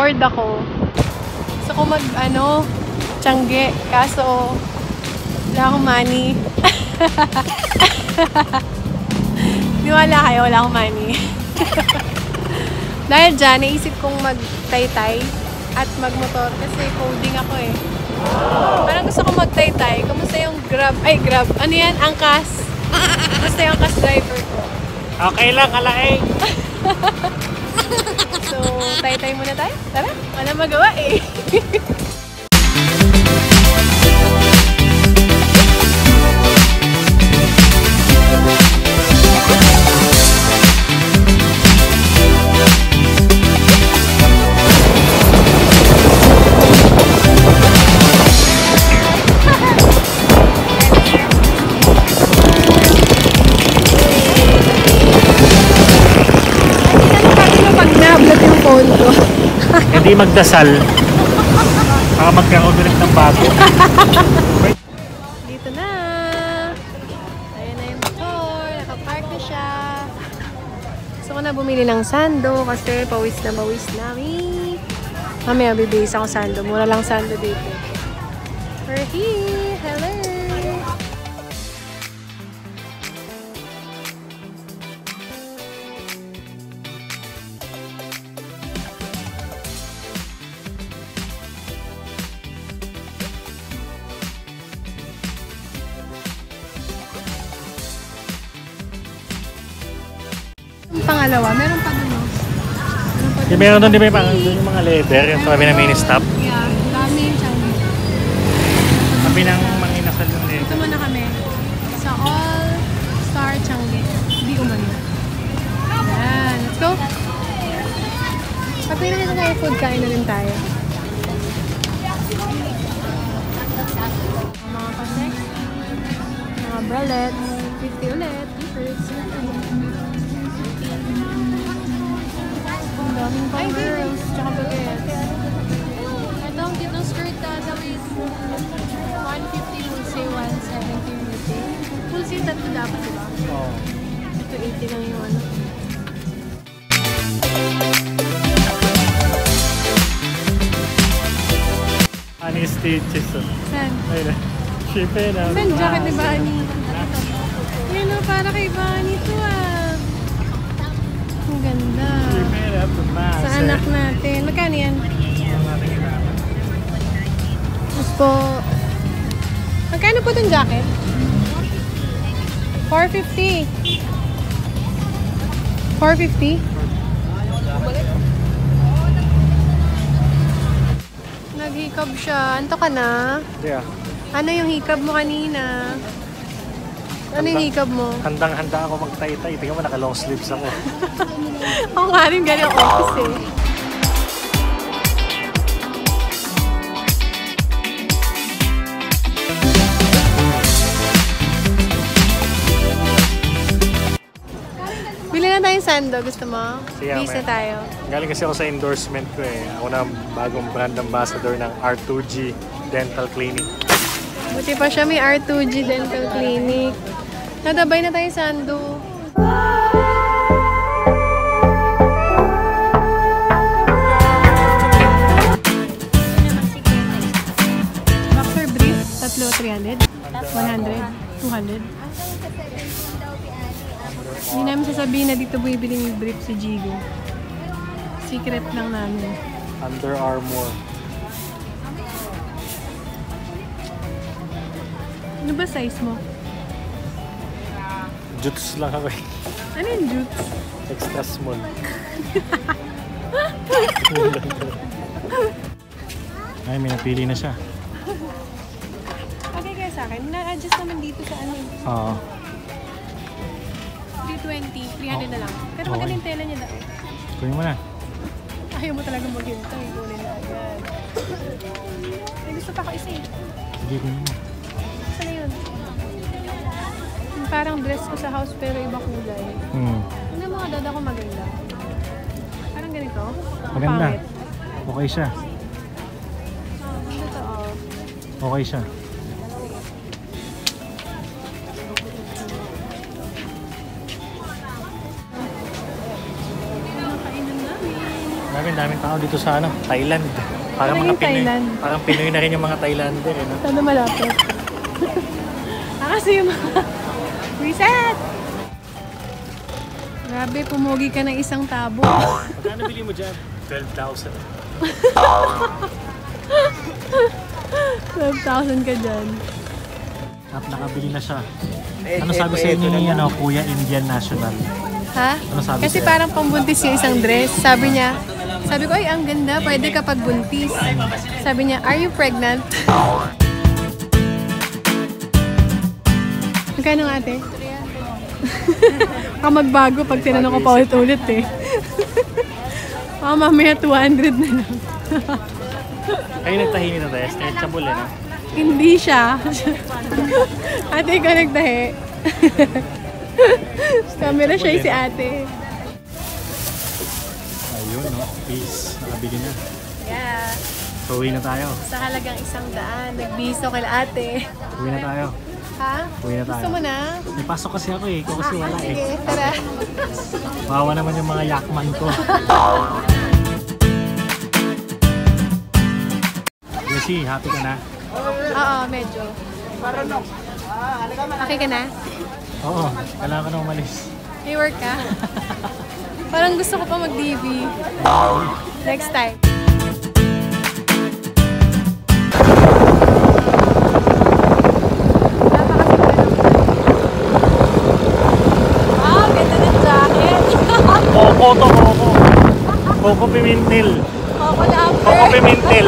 bored ako. Gusto ko mag, tiyangge. Kaso, wala akong money. Di wala kayo, wala akong money. Dahil dyan, naisip kong mag-taytay at mag-motor kasi coding ako eh. Parang gusto ko mag-taytay. Kamusta yung Grab? Ay, Grab. Ano yan? Angkas. Kamusta yung angkas driver ko? Okay lang, alaing. So, taytay muna tayo? Tara, wala magawa eh. Hindi magdasal. Baka magkaroon ulit ng bago. Dito na. Ayan na yung motor. Nakapark na siya. Gusto ko na bumili ng sando kasi pawis na kami. Mamaya bibihis ako sando. Mura lang sando dito. We're here. Hello. Pangalawa, meron pa dun, no? Meron doon, di ba yung mga leather, yung sabi na mini stop? Yeah, dami yung Chinese. Sabi ng mga inasal yung leather. Ito muna kami sa All Star Changi. Hindi umano. Ayan, let's go! Pag pinakita tayo food, kain na rin tayo. Mga pasek, mga bralets, 50 ulit, t-shirts, daming pang girls, tsaka bagets. Ito ang cute ng skirt, with 150 full say 170 retail. Full say tatlo dapat, diba? Oo. Ito 80 lang yung ano. Honey stitches. Saan? Ayun na. Shippy na. Saan jacket ni Bunny? Yan o, para kay Bunny to ah. Ang ganda. Sa anak natin. Magkano yan? Tapos po, magkano po itong jacket? 450. 450? Naghikab siya. Anto ka na? Yeah. Ano yung hikab mo kanina? Ano yung hikab mo? Handang-handa ako magtaytay. Tingnan mo, naka-long sleeves ako. Ako nga rin galing office eh. Bili na tayong sando. Gusto mo? Sige, Bis na tayo. Galing kasi ako sa endorsement ko eh. Ako na bagong brand ambassador ng R2G Dental Clinic. Buti pa siya may R2G Dental Clinic. Nadabay na tayo sando. Boxer brief, tatlo 300, 100, 200. Hindi namin sasabihin na dito bumibili ng brief si Jigo. Secret lang namin. Under Armour. Ano ba size mo? Jutes lang ako eh. Ano yung jutes? Extra small. Ay, may napili na siya. Okay kaya sa akin. Na-adjust naman dito sa ano eh. Oo. 320, 300 na lang. Pero Okay. magaling tela niya daw. Kunin mo na. Ayaw mo talagang maghintay. Kunin na agad. May gusto pa ako isa eh. Sige, kunin mo. Saan na yun? Yung parang dress ko sa house pero iba kulay. Ano yung mga dada ko maganda? Parang ganito? Maganda. Pangit. Okay siya. Ito oh. Okay siya. Nakainan namin. Marami ang daming tao dito sa Thailand. Parang Ano mga yung Thailand? Parang Pinoy na rin yung mga Thailander. Eh, no? Sana malapit. Kasi yung mga... Reset! Grabe, pumugi ka ng isang tabo. Magkano bili mo dyan? 12,000. 12,000 ka dyan. At nakabili na siya. Ano sabi sa inyo ni Kuya Indian National? Ha? Ano sabi Kasi sa'yo? parang pambuntis yung isang dress. Sabi niya, sabi ko, ay, ang ganda, pwede kapag buntis. Sabi niya, are you pregnant? Magkano nga, ate? Magbago pag tinanong ko pa ulit-ulit eh. Mamaya 200 na lang. Kayo nagtahini na tayo. Stretchable eh, no? Hindi siya. Ate, ikaw nagtahi. Camera siya si ate. Ayun, no? Peace. Nakabili na. Yeah. So, uwi na tayo. Sa halagang 100, nagbiso kay ate. Uwi na tayo. Ha? Uwi na tayo. Gusto mo na? May pasok kasi ako eh. Ikaw kasi wala Sige, eh. tara. Bawa naman yung mga yakman ko. Lucy, happy ka na? Oo, medyo. Okay ka na? Oo, kailangan ka na umalis. May work ka? Parang gusto ko pa mag-DV. Next time. Wow, ganda ng jacket. Coco to, Coco. Coco Pimentel. Coco lover. Coco Pimentel.